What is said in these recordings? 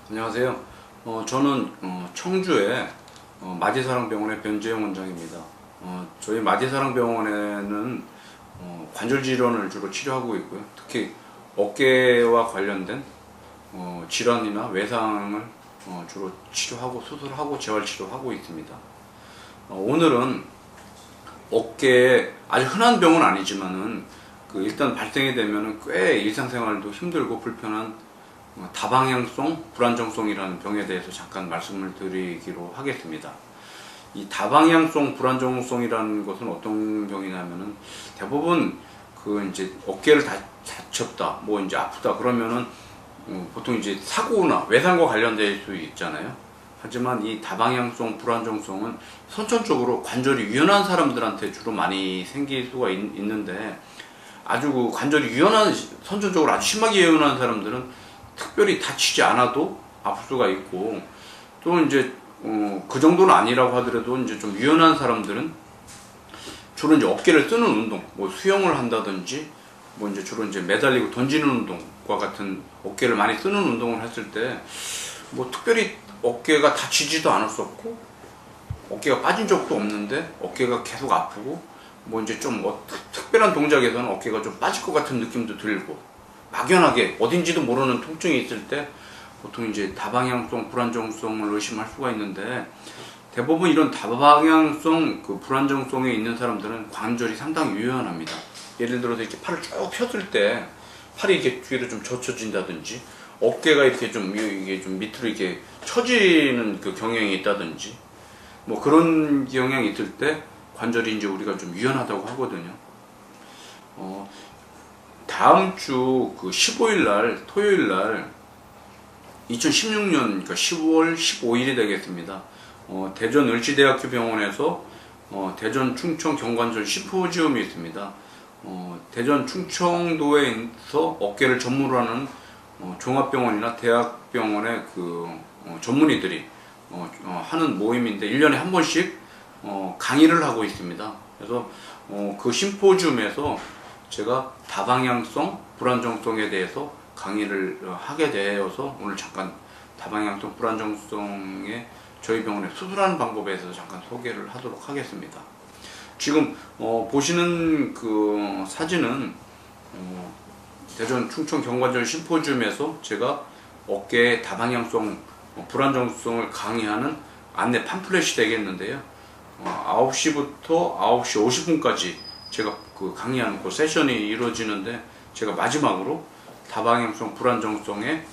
안녕하세요. 저는 청주의 마디사랑병원의 변재영 원장입니다. 저희 마디사랑병원에는 관절 질환을 주로 치료하고 있고요. 특히 어깨와 관련된 질환이나 외상을 주로 치료하고 수술하고 재활치료하고 있습니다. 오늘은 어깨에 아주 흔한 병은 아니지만은 일단 발생이 되면은 꽤 일상생활도 힘들고 불편한 다방향성 불안정성이라는 병에 대해서 잠깐 말씀을 드리기로 하겠습니다. 이 다방향성 불안정성이라는 것은 어떤 병이냐면은 대부분 이제 어깨를 다쳤다, 뭐 이제 아프다 그러면은 보통 이제 사고나 외상과 관련될 수 있잖아요. 하지만 이 다방향성 불안정성은 선천적으로 관절이 유연한 사람들한테 주로 많이 생길 수가 있는데 아주 관절이 유연한, 선천적으로 아주 심하게 유연한 사람들은 특별히 다치지 않아도 아플 수가 있고, 또 이제 그 정도는 아니라고 하더라도 이제 좀 유연한 사람들은 주로 이제 어깨를 쓰는 운동, 뭐 수영을 한다든지, 뭐 이제 주로 이제 매달리고 던지는 운동과 같은 어깨를 많이 쓰는 운동을 했을 때 뭐 특별히 어깨가 다치지도 않았었고 어깨가 빠진 적도 없는데 어깨가 계속 아프고, 뭐 이제 좀 특별한 동작에서는 어깨가 좀 빠질 것 같은 느낌도 들고 막연하게 어딘지도 모르는 통증이 있을 때 보통 이제 다방향성 불안정성을 의심할 수가 있는데, 대부분 이런 다방향성 불안정성에 있는 사람들은 관절이 상당히 유연합니다. 예를 들어서 이렇게 팔을 쭉 폈을 때 팔이 이렇게 뒤로 좀 젖혀진다든지, 어깨가 이렇게 이게 좀 밑으로 이렇게 처지는 경향이 있다든지, 뭐 그런 경향이 있을 때 관절이 이제 우리가 좀 유연하다고 하거든요. 다음 주 15일 날, 토요일 날 2016년 그러니까 10월 15일이 되겠습니다. 대전 을지대학교 병원에서 대전 충청 경관절 심포지움이 있습니다. 대전 충청도에서 어깨를 전문으로 하는 종합병원이나 대학병원의 전문의들이 하는 모임인데 1년에 한 번씩 강의를 하고 있습니다. 그래서 그 심포지움에서 제가 다방향성 불안정성에 대해서 강의를 하게 되어서 오늘 잠깐 다방향성 불안정성에 저희 병원에 수술하는 방법에 대해서 잠깐 소개를 하도록 하겠습니다. 지금 보시는 사진은 대전 충청 경관절 심포지움에서 제가 어깨의 다방향성 불안정성을 강의하는 안내 팜플렛이 되겠는데요. 9시부터 9시 50분까지 제가 강의하는 세션이 이루어지는데, 제가 마지막으로 다방향성 불안정성의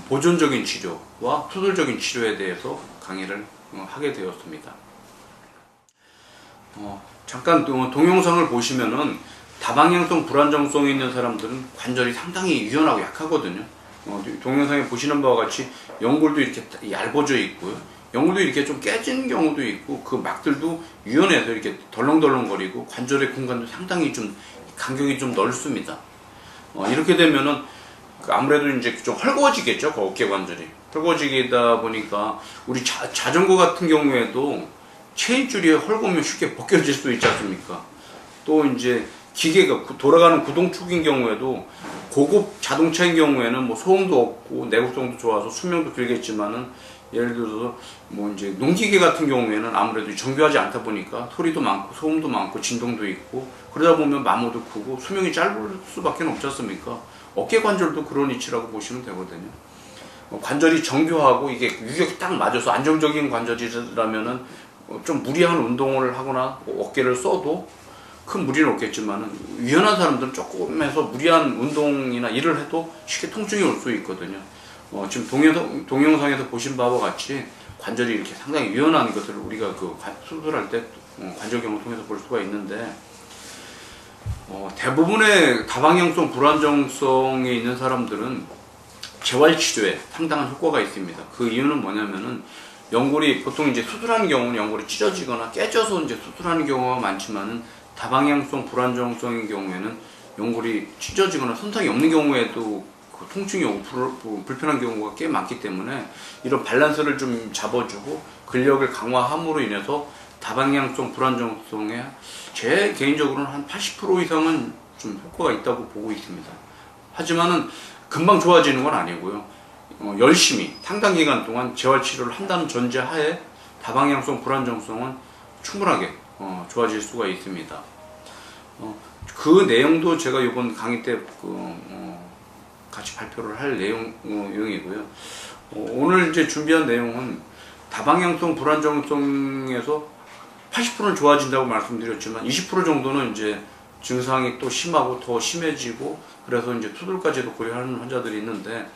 보존적인 치료와 수술적인 치료에 대해서 강의를 하게 되었습니다. 잠깐 동영상을 보시면은 다방향성 불안정성이 있는 사람들은 관절이 상당히 유연하고 약하거든요. 동영상에 보시는 바와 같이 연골도 이렇게 얇아져 있고요. 연골도 이렇게 좀 깨진 경우도 있고, 그 막들도 유연해서 이렇게 덜렁덜렁거리고 관절의 공간도 상당히 좀 간격이 좀 넓습니다. 이렇게 되면은 아무래도 이제 좀 헐거워지겠죠. 어깨 관절이 헐거워지다 보니까 우리 자전거 같은 경우에도 체인줄이 헐거우면 쉽게 벗겨질 수 있지 않습니까? 또 이제 기계가 돌아가는 구동축인 경우에도 고급 자동차인 경우에는 뭐 소음도 없고 내구성도 좋아서 수명도 길겠지만은, 예를 들어서 뭐 이제 농기계 같은 경우에는 아무래도 정교하지 않다 보니까 소리도 많고 소음도 많고 진동도 있고, 그러다 보면 마모도 크고 수명이 짧을 수밖에 없지 않습니까? 어깨 관절도 그런 위치라고 보시면 되거든요. 관절이 정교하고 이게 유격이 딱 맞아서 안정적인 관절이라면은 좀 무리한 운동을 하거나 어깨를 써도 큰 무리는 없겠지만은, 유연한 사람들은 조금 해서 무리한 운동이나 일을 해도 쉽게 통증이 올 수 있거든요. 지금 동영상에서 보신 바와 같이 관절이 이렇게 상당히 유연한 것을 우리가 수술할 때 관절경을 통해서 볼 수가 있는데, 대부분의 다방향성 불안정성에 있는 사람들은 재활치료에 상당한 효과가 있습니다. 그 이유는 뭐냐면은, 연골이 보통 이제 수술하는 경우는 연골이 찢어지거나 깨져서 이제 수술하는 경우가 많지만은, 다방향성 불안정성인 경우에는 연골이 찢어지거나 손상이 없는 경우에도 통증이 오고 불편한 경우가 꽤 많기 때문에, 이런 밸런스를 좀 잡아주고 근력을 강화함으로 인해서 다방향성 불안정성에 제 개인적으로는 한 80% 이상은 좀 효과가 있다고 보고 있습니다. 하지만은 금방 좋아지는 건 아니고요. 열심히 상당 기간 동안 재활 치료를 한다는 전제하에 다방향성 불안정성은 충분하게 좋아질 수가 있습니다. 그 내용도 제가 이번 강의 때 같이 발표를 할 내용이고요. 오늘 이제 준비한 내용은 다방향성 불안정성에서 80%는 좋아진다고 말씀드렸지만 20% 정도는 이제 증상이 또 심하고 더 심해지고 그래서 이제 수술까지도 고려하는 환자들이 있는데,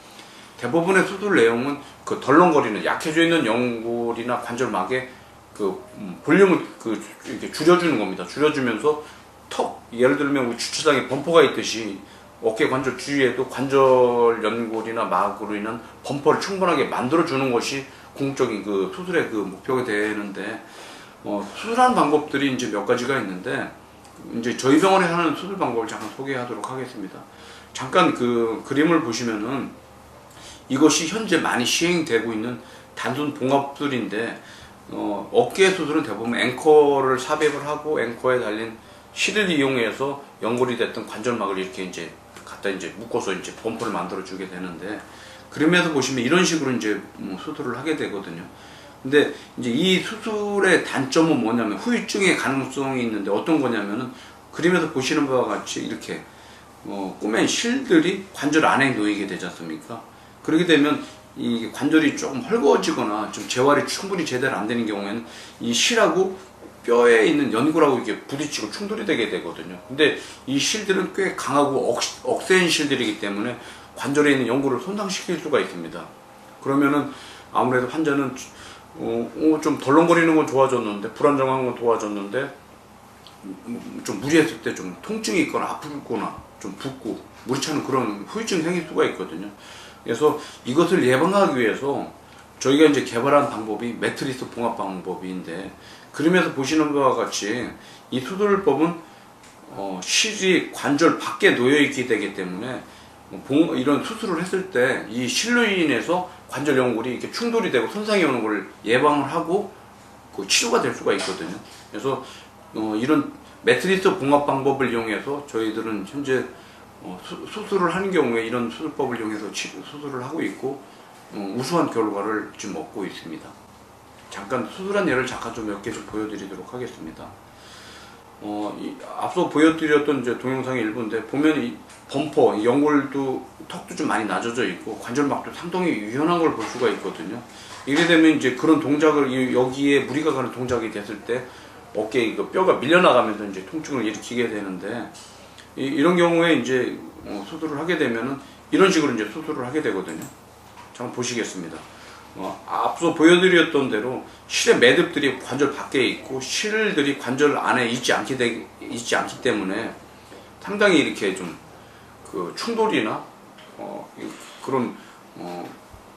대부분의 수술 내용은 그 덜렁거리는 약해져 있는 연골이나 관절막에 그 볼륨을 이렇게 줄여주는 겁니다. 줄여주면서 예를 들면 우리 주차장에 범퍼가 있듯이 어깨 관절 주위에도 관절 연골이나 막으로 인한 범퍼를 충분하게 만들어주는 것이 궁극적인 그 수술의 그 목표가 되는데, 수술하는 방법들이 이제 몇 가지가 있는데, 이제 저희 병원에 하는 수술 방법을 잠깐 소개하도록 하겠습니다. 잠깐 그 그림을 보시면은 이것이 현재 많이 시행되고 있는 단순 봉합술인데, 어깨 수술은 대부분 앵커를 삽입을 하고 앵커에 달린 실을 이용해서 연골이 됐던 관절막을 이렇게 이제 갖다 이제 묶어서 이제 범퍼를 만들어 주게 되는데, 그림에서 보시면 이런 식으로 이제 수술을 하게 되거든요. 근데 이제 이 수술의 단점은 뭐냐면 후유증의 가능성이 있는데, 어떤 거냐면은 그림에서 보시는 바와 같이 이렇게 꼬맨 실들이 관절 안에 놓이게 되지 않습니까? 그렇게 되면 이 관절이 조금 헐거워지거나 좀 재활이 충분히 제대로 안 되는 경우에는 이 실하고 뼈에 있는 연골하고 이렇게 부딪히고 충돌이 되게 되거든요. 근데 이 실들은 꽤 강하고 억센 실들이기 때문에 관절에 있는 연골을 손상시킬 수가 있습니다. 그러면은 아무래도 환자는 좀 덜렁거리는 건 좋아졌는데, 불안정한 건 좋아졌는데, 좀 무리했을 때 좀 통증이 있거나 아프거나 좀 붓고 물이 차는 그런 후유증이 생길 수가 있거든요. 그래서 이것을 예방하기 위해서 저희가 이제 개발한 방법이 매트리스 봉합 방법인데, 그림에서 보시는 것과 같이 이 수술법은 실이 관절 밖에 놓여 있게 되기 때문에 이런 수술을 했을 때 이 실로 인해서 관절 연골이 이렇게 충돌이 되고 손상이 오는 걸 예방을 하고 그 치료가 될 수가 있거든요. 그래서 이런 매트리스 봉합 방법을 이용해서 저희들은 현재 수술을 하는 경우에 이런 수술법을 이용해서 수술을 하고 있고 우수한 결과를 지금 얻고 있습니다. 잠깐 수술한 예를 잠깐 좀 몇 개 좀 보여드리도록 하겠습니다. 앞서 보여드렸던 이제 동영상의 일부인데, 보면 이 범퍼, 연골도 턱도 좀 많이 낮아져 있고 관절막도 상당히 유연한 걸 볼 수가 있거든요. 이래 되면 이제 그런 동작을 여기에 무리가 가는 동작이 됐을 때 어깨에 뼈가 밀려나가면서 이제 통증을 일으키게 되는데, 이런 경우에 이제 수술을 하게 되면은 이런 식으로 이제 수술을 하게 되거든요. 잠깐 보시겠습니다. 앞서 보여드렸던 대로 실의 매듭들이 관절 밖에 있고 실들이 관절 안에 있지 않기 때문에 상당히 이렇게 좀 그 충돌이나 그런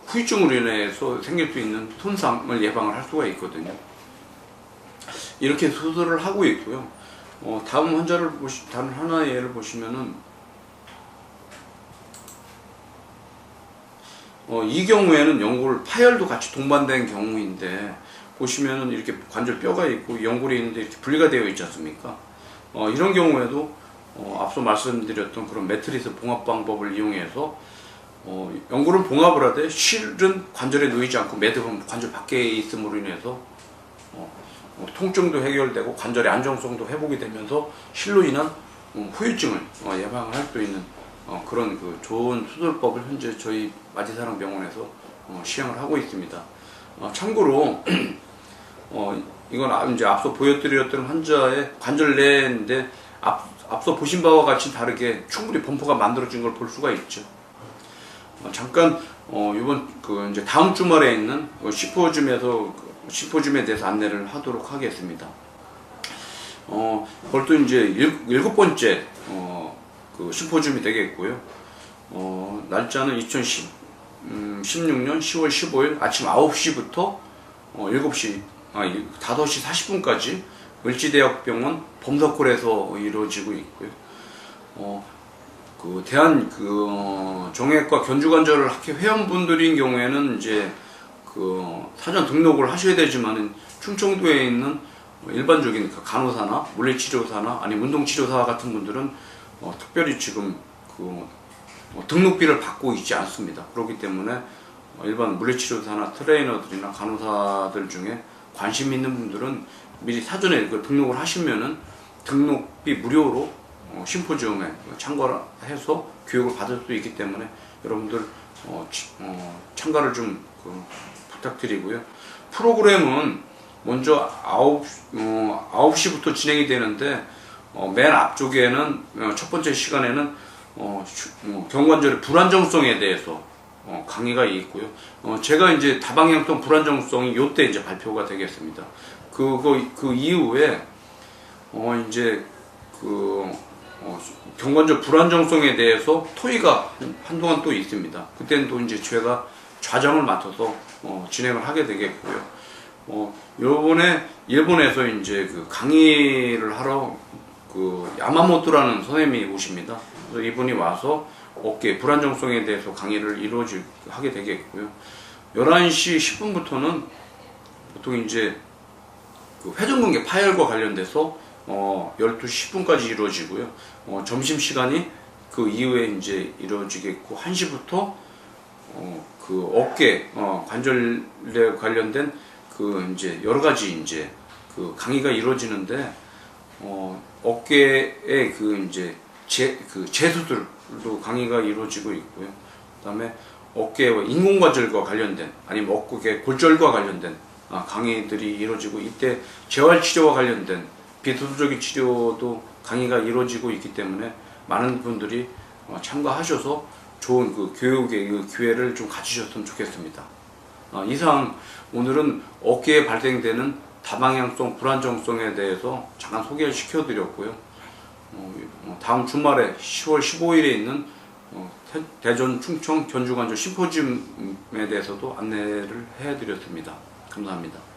후유증으로 인해서 생길 수 있는 손상을 예방을 할 수가 있거든요. 이렇게 수술을 하고 있고요. 다음 환자를 다른 하나의 예를 보시면은 이 경우에는 연골 파열도 같이 동반된 경우인데, 보시면은 이렇게 관절 뼈가 있고 연골이 있는데 이렇게 분리가 되어 있지 않습니까? 이런 경우에도 앞서 말씀드렸던 그런 매트리스 봉합 방법을 이용해서 연골은 봉합을 하되 실은 관절에 놓이지 않고 매듭은 관절 밖에 있음으로 인해서 통증도 해결되고 관절의 안정성도 회복이 되면서 실로 인한 후유증을 예방을 할 수 있는 그런 그 좋은 수술법을 현재 저희 마지사랑병원에서 시행을 하고 있습니다. 참고로 이건 이제 앞서 보여드렸던 환자의 관절 내인데, 앞서 보신 바와 같이 다르게 충분히 범퍼가 만들어진 걸 볼 수가 있죠. 잠깐 이번 이제 다음 주말에 있는 심포지움에 대해서 안내를 하도록 하겠습니다. 벌써 이제 7번째 그 심포지움이 되겠고요. 날짜는 2016년 10월 15일 아침 9시부터 5시 40분까지 을지대학병원 범석홀에서 이루어지고 있고요. 그 대한 정형외과 견주관절 학회 회원분들인 경우에는 이제 사전 등록을 하셔야 되지만은 충청도에 있는 일반적인 간호사나 물리치료사나 아니면 운동치료사 같은 분들은 특별히 지금 등록비를 받고 있지 않습니다. 그렇기 때문에 일반 물리치료사나 트레이너들이나 간호사들 중에 관심 있는 분들은 미리 사전에 그 등록을 하시면은 등록비 무료로 심포지엄에 참가해서 교육을 받을 수 있기 때문에 여러분들 참가를 좀 부탁드리고요. 프로그램은 먼저 9시부터 진행이 되는데 맨 앞쪽에는 첫 번째 시간에는 경관절의 불안정성에 대해서 강의가 있고요. 제가 이제 다방향성 불안정성이 요때 이제 발표가 되겠습니다. 그 이후에 이제 경관절 불안정성에 대해서 토의가 한동안 또 있습니다. 그때는 또 이제 제가 좌장을 맡아서 진행을 하게 되겠고요. 요번에 일본에서 이제 그 강의를 하러 야마모토라는 선생님이 오십니다. 그래서 이분이 와서 어깨 불안정성에 대해서 강의를 하게 되겠고요. 11시 10분부터는 보통 이제 회전근개 파열과 관련돼서 12시 10분까지 이루어지고요. 점심시간이 그 이후에 이제 이루어지겠고, 1시부터 어깨 관절에 관련된 이제 여러 가지 이제 강의가 이루어지는데, 어깨의 이제 재수술도 강의가 이루어지고 있고요. 그다음에 어깨와 인공관절과 관련된, 아니면 어깨 골절과 관련된 강의들이 이루어지고, 이때 재활치료와 관련된 비수술적인 치료도 강의가 이루어지고 있기 때문에 많은 분들이 참가하셔서 좋은 교육의 기회를 좀 가지셨으면 좋겠습니다. 이상 오늘은 어깨에 발생되는 다방향성 불안정성에 대해서 잠깐 소개를 시켜드렸고요. 다음 주말에 10월 15일에 있는 대전, 충청, 견주관절 심포지움에 대해서도 안내를 해드렸습니다. 감사합니다.